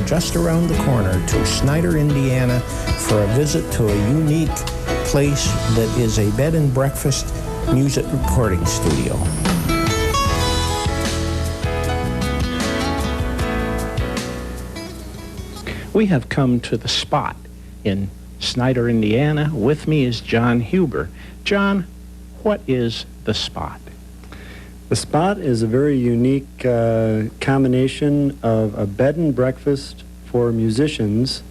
just around the corner to Schneider, Indiana, for a visit to a unique place that is a bed and breakfast music recording studio. We have come to the spot in Schneider, Indiana. With me is John Huber. John, what is the spot? The spot is a very unique combination of a bed and breakfast for musicians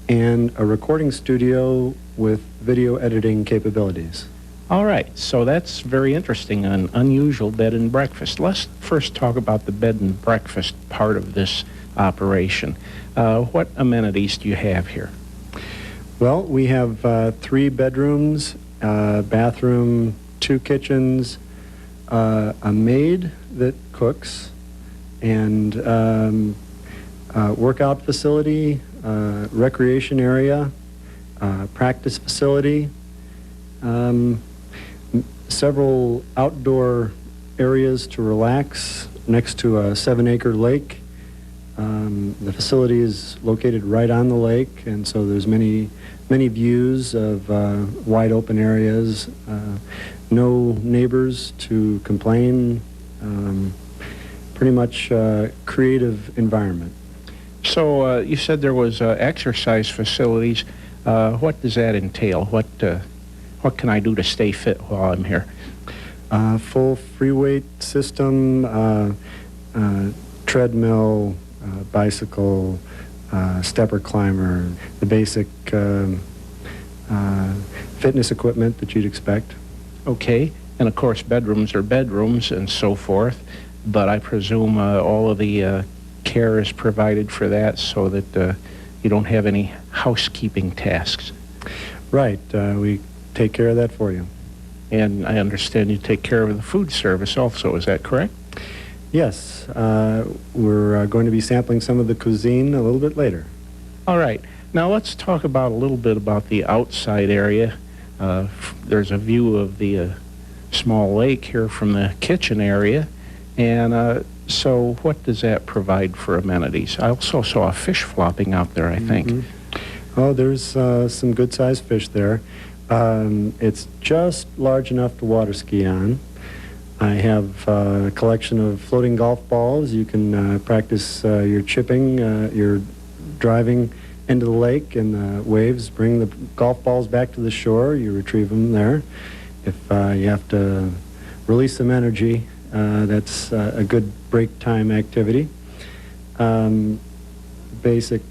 and a recording studio with video editing capabilities. All right, so that's very interesting, an unusual bed and breakfast. Let's first talk about the bed and breakfast part of this operation. What amenities do you have here? Well, we have 3 bedrooms, bathroom, 2 kitchens, a maid that cooks, and workout facility, recreation area, practice facility, several outdoor areas to relax next to a 7-acre lake. The facility is located right on the lake, and so there's many views of wide open areas, no neighbors to complain, pretty much creative environment. So you said there was exercise facilities. What does that entail? What can I do to stay fit while I'm here? Full free weight system, treadmill, bicycle, stepper climber, the basic fitness equipment that you'd expect. Okay, and of course bedrooms are bedrooms and so forth, but I presume all of the care is provided for that so that you don't have any housekeeping tasks. Right, we take care of that for you. And I understand you take care of the food service also, is that correct? Yes, we're going to be sampling some of the cuisine a little bit later. All right. Now let's talk about a little bit about the outside area. There's a view of the small lake here from the kitchen area. And so what does that provide for amenities? I also saw a fish flopping out there, I think. Mm-hmm. Oh, there's some good-sized fish there. It's just large enough to water ski on. I have a collection of floating golf balls. You can practice your chipping, your driving into the lake, and the waves bring the golf balls back to the shore. You retrieve them there. If you have to release some energy, that's a good break time activity. Basic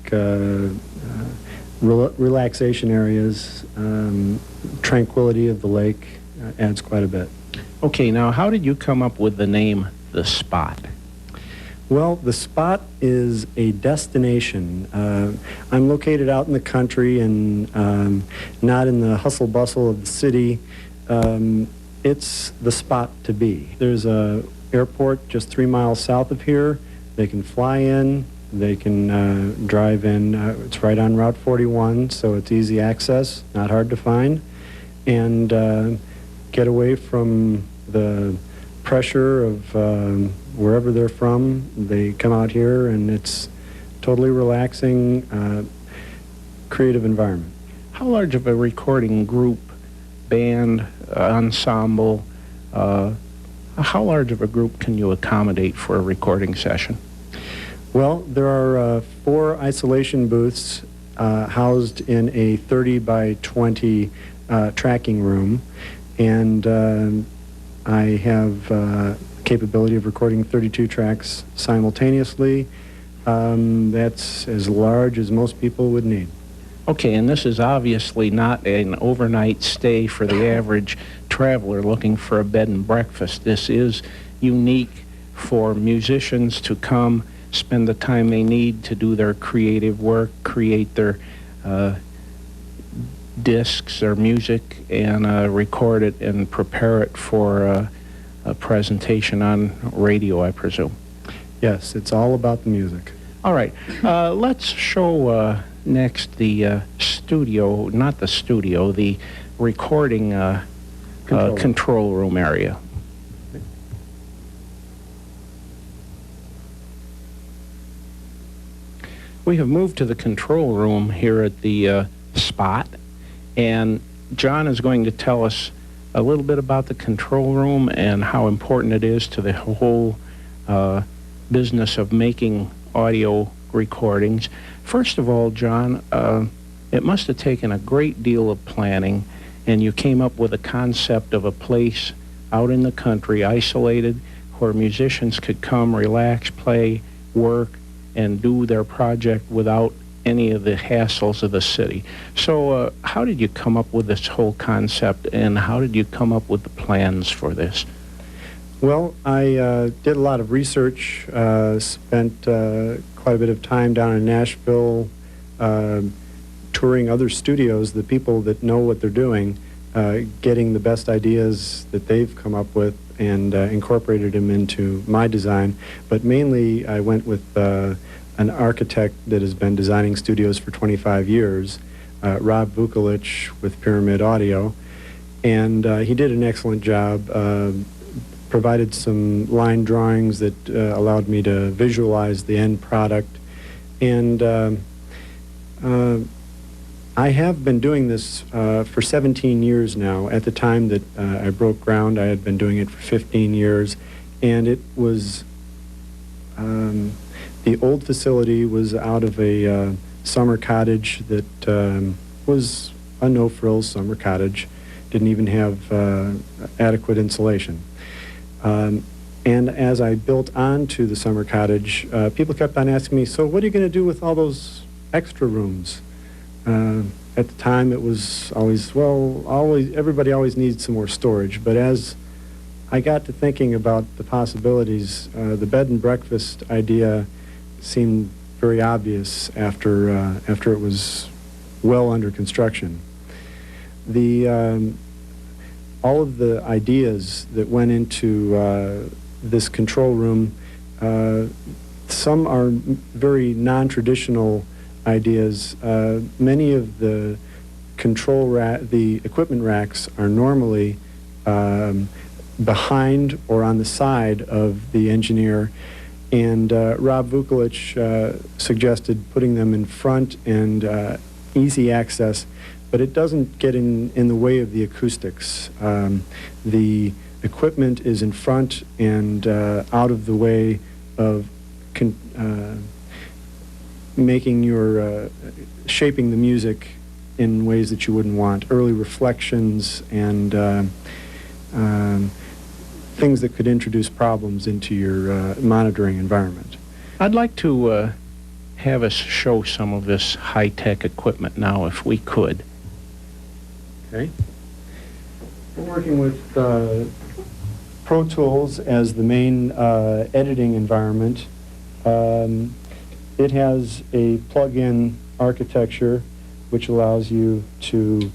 relaxation areas, tranquility of the lake adds quite a bit. Okay, now how did you come up with the name The Spot? Well, The Spot is a destination. I'm located out in the country and not in the hustle bustle of the city. It's the spot to be. There's a airport just 3 miles south of here. They can fly in, they can drive in. It's right on Route 41, so it's easy access, not hard to find, and get away from the pressure of wherever they're from. They come out here and it's totally relaxing, creative environment. How large of a recording group, band, ensemble, how large of a group can you accommodate for a recording session? Well, there are 4 isolation booths housed in a 30 by 20 tracking room, and I have capability of recording 32 tracks simultaneously. That's as large as most people would need. Okay, and this is obviously not an overnight stay for the average traveler looking for a bed and breakfast. This is unique for musicians to come, spend the time they need to do their creative work, create their discs or music, and record it and prepare it for a presentation on radio, I presume. Yes, it's all about the music. All right, let's show next the studio, not the studio, the recording control room area. We have moved to the control room here at the Spot, and John is going to tell us a little bit about the control room and how important it is to the whole business of making audio recordings. First of all, John, it must have taken a great deal of planning, and you came up with a concept of a place out in the country, isolated, where musicians could come, relax, play, work, and do their project without any of the hassles of the city. So how did you come up with this whole concept, and how did you come up with the plans for this? Well, I did a lot of research, spent quite a bit of time down in Nashville, touring other studios, the people that know what they're doing, getting the best ideas that they've come up with and incorporated them into my design. But mainly I went with an architect that has been designing studios for 25 years, Rob Vukolich with Pyramid Audio, and he did an excellent job, provided some line drawings that allowed me to visualize the end product. And I have been doing this for 17 years now. At the time that I broke ground, I had been doing it for 15 years, and it was the old facility was out of a summer cottage that was a no-frills summer cottage, didn't even have adequate insulation. And as I built onto the summer cottage, people kept on asking me, so what are you going to do with all those extra rooms? At the time, it was always, everybody always needs some more storage. But as I got to thinking about the possibilities, the bed and breakfast idea seemed very obvious after it was well under construction. All of the ideas that went into this control room, some are very non-traditional ideas. Many of the the equipment racks are normally behind or on the side of the engineer, and Rob Vukolich suggested putting them in front and easy access, but it doesn't get in the way of the acoustics. The equipment is in front and out of the way of making your shaping the music in ways that you wouldn't want. Early reflections and things that could introduce problems into your monitoring environment. I'd like to have us show some of this high-tech equipment now, if we could. Okay. We're working with Pro Tools as the main editing environment. It has a plug-in architecture which allows you to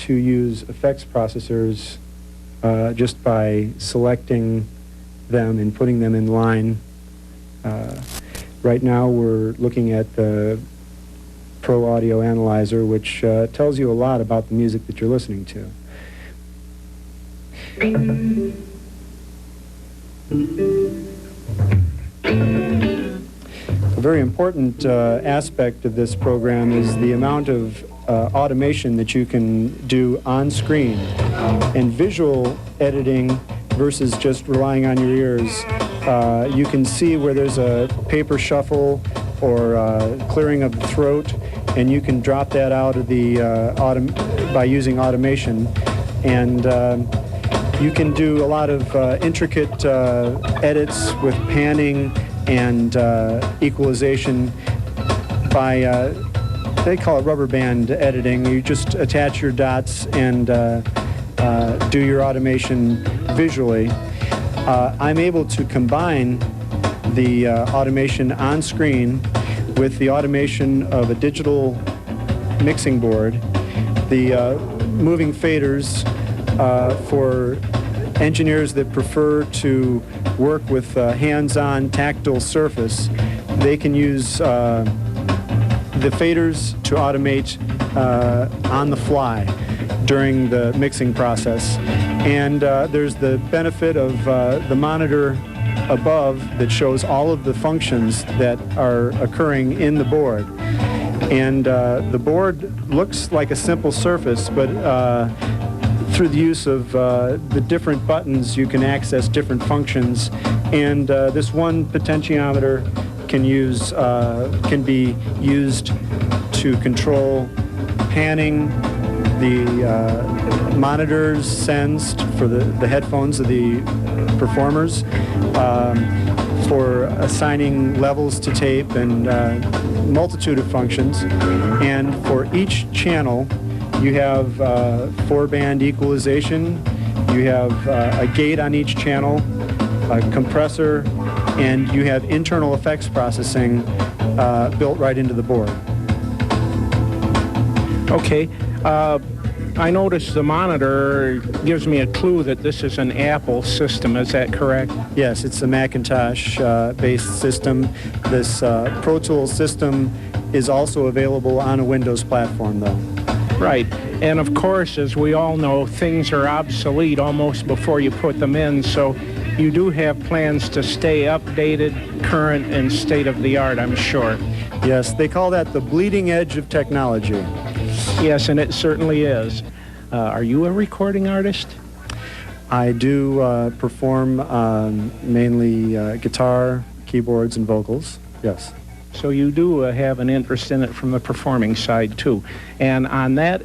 use effects processors just by selecting them and putting them in line. Right now we're looking at the Pro Audio Analyzer, which tells you a lot about the music that you're listening to. A very important aspect of this program is the amount of automation that you can do on screen, and visual editing versus just relying on your ears. You can see where there's a paper shuffle or clearing of the throat, and you can drop that out of the by using automation. And you can do a lot of intricate edits with panning and equalization by, they call it rubber band editing. You just attach your dots and do your automation visually. I'm able to combine the automation on screen with the automation of a digital mixing board, the moving faders for engineers that prefer to work with hands-on tactile surface. They can use the faders to automate on the fly. during the mixing process. And there's the benefit of the monitor above that shows all of the functions that are occurring in the board. And the board looks like a simple surface, but through the use of the different buttons, you can access different functions. And this one potentiometer can be used to control panning. The monitors sensed for the headphones of the performers, for assigning levels to tape, and multitude of functions. And for each channel, you have 4-band equalization, you have a gate on each channel, a compressor, and you have internal effects processing built right into the board. Okay. I noticed the monitor gives me a clue that this is an Apple system. Is that correct? Yes, it's a Macintosh-based system. This Pro Tools system is also available on a Windows platform, though. Right. And of course, as we all know, things are obsolete almost before you put them in, so you do have plans to stay updated, current, and state-of-the-art, I'm sure. Yes, they call that the bleeding edge of technology. Yes, and it certainly is. Are you a recording artist? I do perform mainly guitar, keyboards, and vocals, yes. So you do have an interest in it from the performing side, too. And on that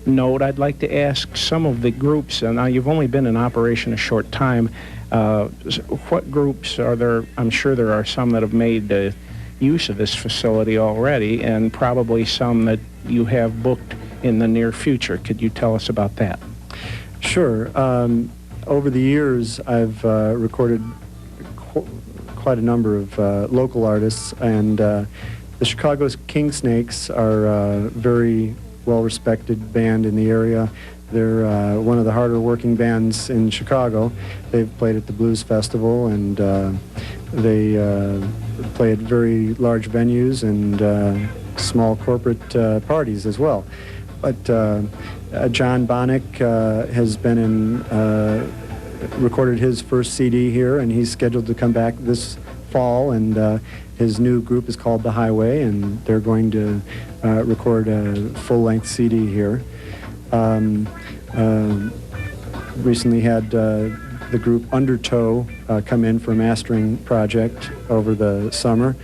note, I'd like to ask some of the groups, and now you've only been in operation a short time, what groups are there? I'm sure there are some that have made use of this facility already, and probably some that you have booked in the near future. Could you tell us about that? Sure. Over the years, I've recorded quite a number of local artists, and the Chicago King Snakes are a very well-respected band in the area. They're one of the harder working bands in Chicago. They've played at the Blues Festival, and they play at very large venues and small corporate parties as well. But John Bonnick has been in, recorded his first CD here, and he's scheduled to come back this fall, and his new group is called The Highway, and they're going to record a full-length CD here. Recently had the group Undertow come in for a mastering project over the summer.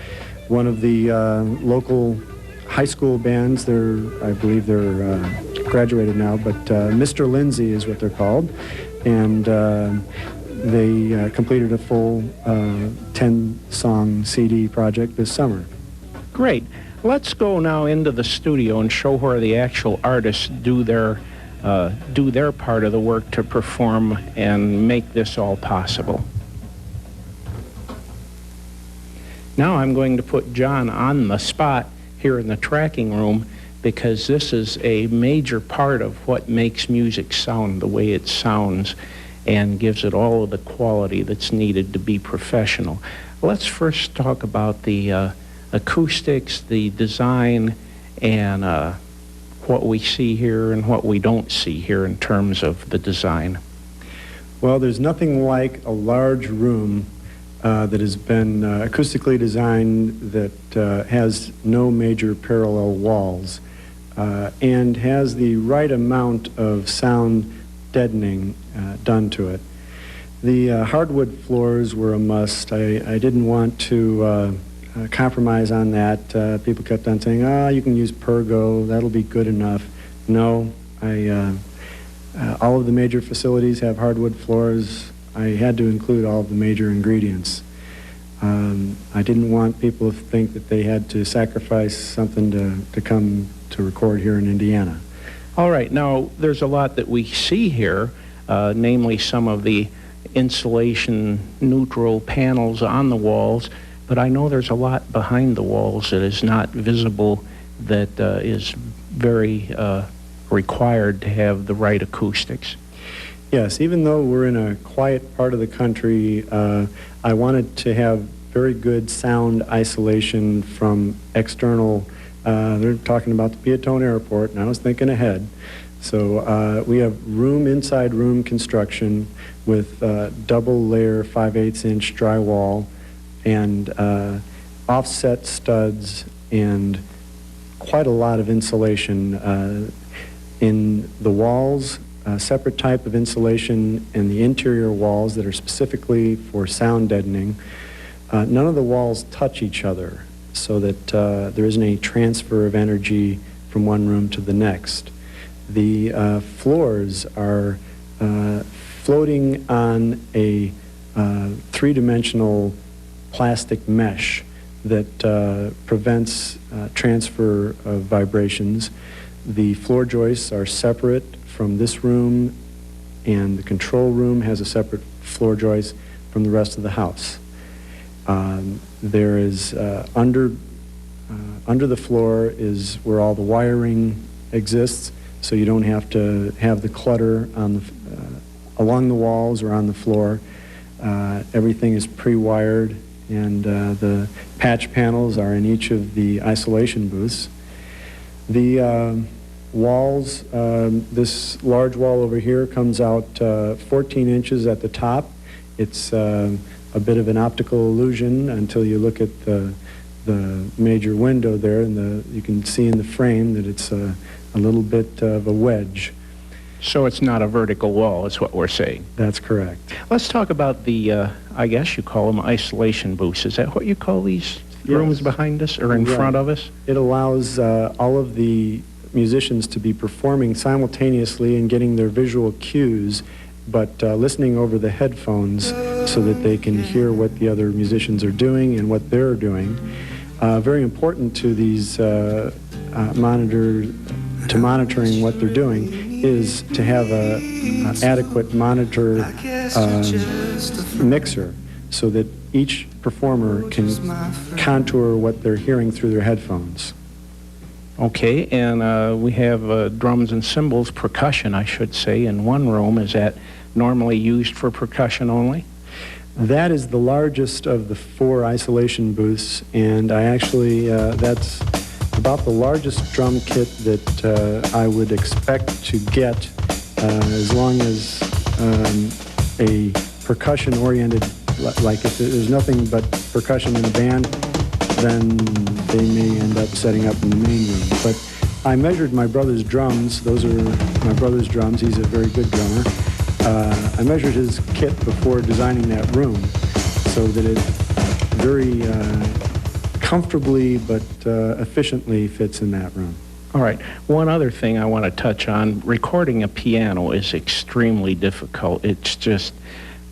One of the local high school bands, I believe they're graduated now, but Mr. Lindsay is what they're called, and they completed a full 10-song CD project this summer. Great. Let's go now into the studio and show where the actual artists do their part of the work to perform and make this all possible. Now I'm going to put John on the spot here in the tracking room, because this is a major part of what makes music sound the way it sounds and gives it all of the quality that's needed to be professional. Let's first talk about the acoustics, the design, and what we see here and what we don't see here in terms of the design. Well, there's nothing like a large room that has been acoustically designed that has no major parallel walls and has the right amount of sound deadening done to it. The hardwood floors were a must. I didn't want to compromise on that. People kept on saying, you can use Pergo, that'll be good enough. No, all of the major facilities have hardwood floors. I had to include all of the major ingredients. I didn't want people to think that they had to sacrifice something to come to record here in Indiana. All right, now there's a lot that we see here, namely some of the insulation neutral panels on the walls, but I know there's a lot behind the walls that is not visible that is very required to have the right acoustics. Yes, even though we're in a quiet part of the country, I wanted to have very good sound isolation from external. They're talking about the Peatone Airport, and I was thinking ahead. So we have inside room construction with double layer 5/8 inch drywall and offset studs and quite a lot of insulation in the walls, a separate type of insulation in the interior walls that are specifically for sound deadening. None of the walls touch each other so that there isn't any transfer of energy from one room to the next. The floors are floating on a three-dimensional plastic mesh that prevents transfer of vibrations. The floor joists are separate from this room, and the control room has a separate floor joist from the rest of the house. There is under the floor is where all the wiring exists, so you don't have to have the clutter on the along the walls or on the floor. Everything is pre-wired, and the patch panels are in each of the isolation booths. The walls, this large wall over here comes out 14 inches at the top. It's a bit of an optical illusion until you look at the major window there, and you can see in the frame that it's a little bit of a wedge. So it's not a vertical wall, is what we're saying. That's correct. Let's talk about the, I guess you call them isolation booths. Is that what you call these rooms behind us or in front of us? It allows all of the musicians to be performing simultaneously and getting their visual cues, but listening over the headphones so that they can hear what the other musicians are doing and what they're doing. Very important to these monitoring what they're doing is to have an adequate monitor mixer so that each performer can contour what they're hearing through their headphones. Okay, and we have drums and cymbals, percussion, I should say, in one room. Is that normally used for percussion only? That is the largest of the 4 isolation booths, and I actually, that's about the largest drum kit that I would expect to get as long as a percussion-oriented, like if there's nothing but percussion in a band, then they may end up setting up in the main room. But I measured my brother's drums. Those are my brother's drums. He's a very good drummer. I measured his kit before designing that room so that it very comfortably but efficiently fits in that room. All right. One other thing I want to touch on, recording a piano is extremely difficult. It's just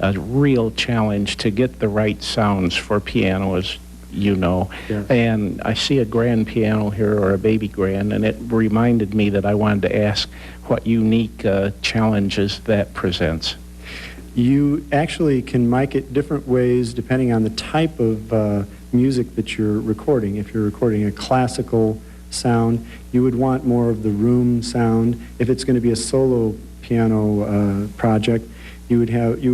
a real challenge to get the right sounds for piano, as you know. Yes. And I see a grand piano here, or a baby grand, and it reminded me that I wanted to ask what unique challenges that presents. You actually can mic it different ways depending on the type of music that you're recording. If you're recording a classical sound, you would want more of the room sound. If it's going to be a solo piano project, you would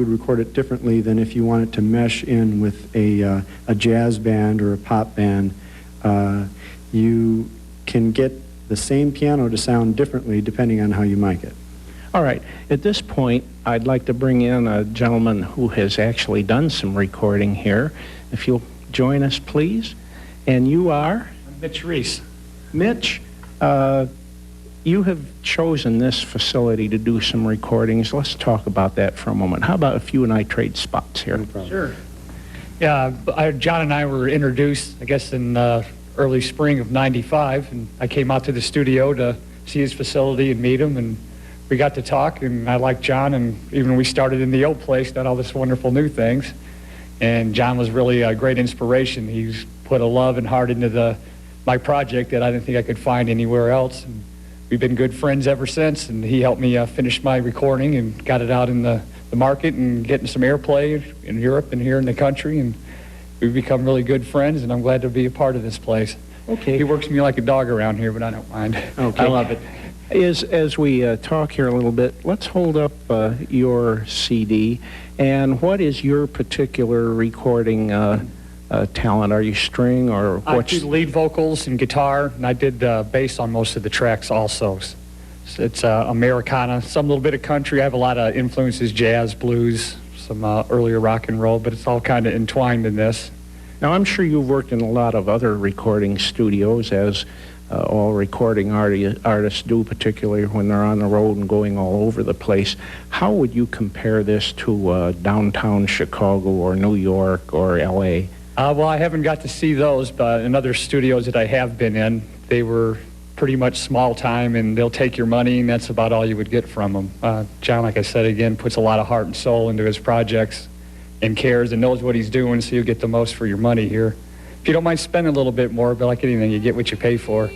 record it differently than if you want it to mesh in with a jazz band or a pop band. You can get the same piano to sound differently depending on how you mic it. All right. At this point, I'd like to bring in a gentleman who has actually done some recording here. If you'll join us, please. And you are? I'm Mitch Reese. Mitch, you have chosen this facility to do some recordings. Let's talk about that for a moment. How about if you and I trade spots here? Sure. Yeah, John and I were introduced, I guess, in early spring of '95, and I came out to the studio to see his facility and meet him, and we got to talk, and I liked John, and even when we started in the old place, done all this wonderful new things, and John was really a great inspiration. He's put a love and heart into my project that I didn't think I could find anywhere else, and we've been good friends ever since, and he helped me finish my recording and got it out in the market and getting some airplay in Europe and here in the country, and we've become really good friends, and I'm glad to be a part of this place. Okay. He works me like a dog around here, but I don't mind. Okay. I love it. As we talk here a little bit, let's hold up your CD. And what is your particular recording talent? Are you string or I what's... do lead vocals and guitar, and I did bass on most of the tracks also. It's Americana, some little bit of country. I have a lot of influences, jazz, blues, some earlier rock and roll, but it's all kind of entwined in this. Now, I'm sure you've worked in a lot of other recording studios, as all recording artists do, particularly when they're on the road and going all over the place. How would you compare this to downtown Chicago or New York or L.A.? Well, I haven't got to see those, but in other studios that I have been in, they were pretty much small time, and they'll take your money, and that's about all you would get from them. John, like I said, again, puts a lot of heart and soul into his projects and cares and knows what he's doing, so you get the most for your money here. If you don't mind spending a little bit more, but like anything, you get what you pay for.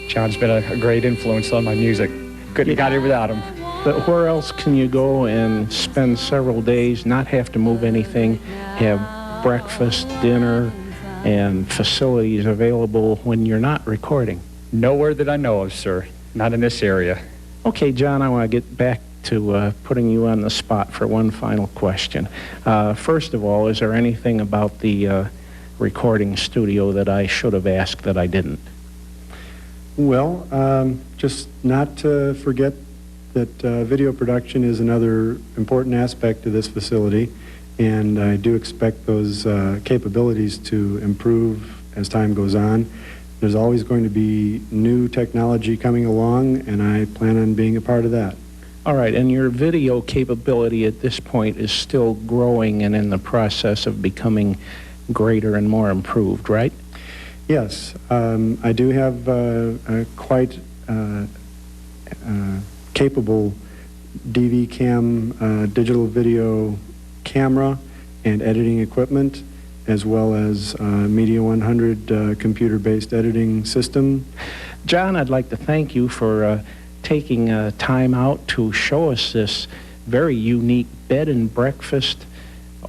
John's been a great influence on my music. Couldn't have got here without him. But where else can you go and spend several days, not have to move anything, have breakfast, dinner, and facilities available when you're not recording? Nowhere that I know of, sir. Not in this area. Okay, John, I want to get back to putting you on the spot for one final question. First of all, is there anything about the recording studio that I should have asked that I didn't? Well, just not to forget that video production is another important aspect of this facility, and I do expect those capabilities to improve as time goes on. There's always going to be new technology coming along, and I plan on being a part of that. All right, and your video capability at this point is still growing and in the process of becoming greater and more improved, right? Yes, I do have a quite capable DV cam digital video camera and editing equipment, as well as Media 100 computer-based editing system. John, I'd like to thank you for taking time out to show us this very unique bed and breakfast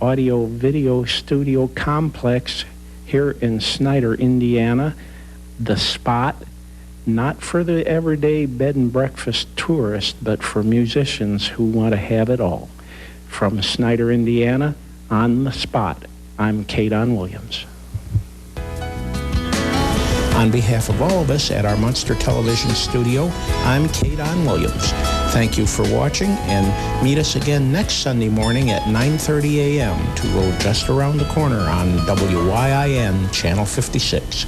audio-video studio complex here in Schneider, Indiana. The spot, not for the everyday bed and breakfast tourist, but for musicians who want to have it all. From Schneider, Indiana, on the spot, I'm Kate Williams. On behalf of all of us at our Munster Television studio, I'm Kate Williams. Thank you for watching, and meet us again next Sunday morning at 9:30 a.m. to roll just around the corner on WYIN Channel 56.